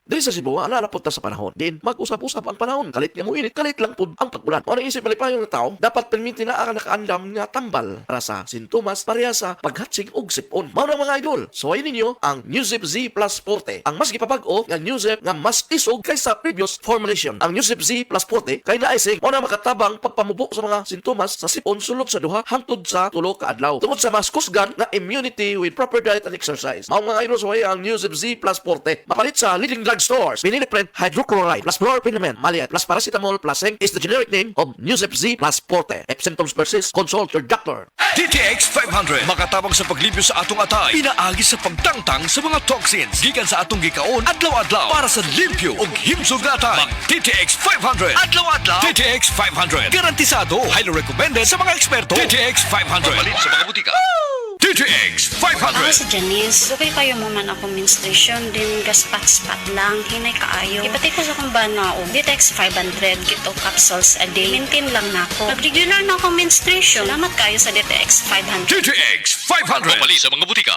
Dili sa Cebu, alalapot na sa panahon. Din, mag-usap-usap ang panahon. Kalit nga mo init, kalit lang po ang pag-ulan. O isip malipayong na tao, dapat permitin na ang nakaandam nga tambal para sa sintomas pareha sa paghatsig og sipon. Mao na mga idol, suwayin ninyo ang Newzip Z Plus Forte. Ang mas gipabag-o nga Newzip nga mas isog kaysa previous formulation. Ang Newzip Z Plus Forte kay naisig mao na makatabang pagpamubo sa mga sintomas sa sipon sulod sa duha hangtod sa 3 ka adlaw. Tungod sa mas kusgan nga immunity with proper diet and exercise. Mao mga idol, suwayin ang Newzip Z Plus Forte. Mapalit sa leading drugstores. Vinylipred hydrochloride plus fluorphenamine maliat plus paracetamol plus zinc is the generic name of Newzip Z Plus Forte. If symptoms persist, consult your doctor. DTX 500 makatabang sa paglibyo sa atong atay, pinaagi sa pagtangtang sa mga toxins gikan sa atong gikaon adlaw-adlaw para sa limpyo ug himsog na atay. Mag DTX 500 adlaw-adlaw. DTX 500 garantisado, highly recommended sa mga eksperto. DTX 500 mabalin sa mga butika. DTX 500. Ako si Janice. Okay kayo mo man ako menstruation din gaspat-spat lang. Hinay kaayo. Ipati ko sa kong bana o DTX 500 kito capsules a day. Maintain lang na ako. Pag-regular na akong menstruation. Salamat kayo sa DTX 500. DTX 500 mabalin sa mga butika.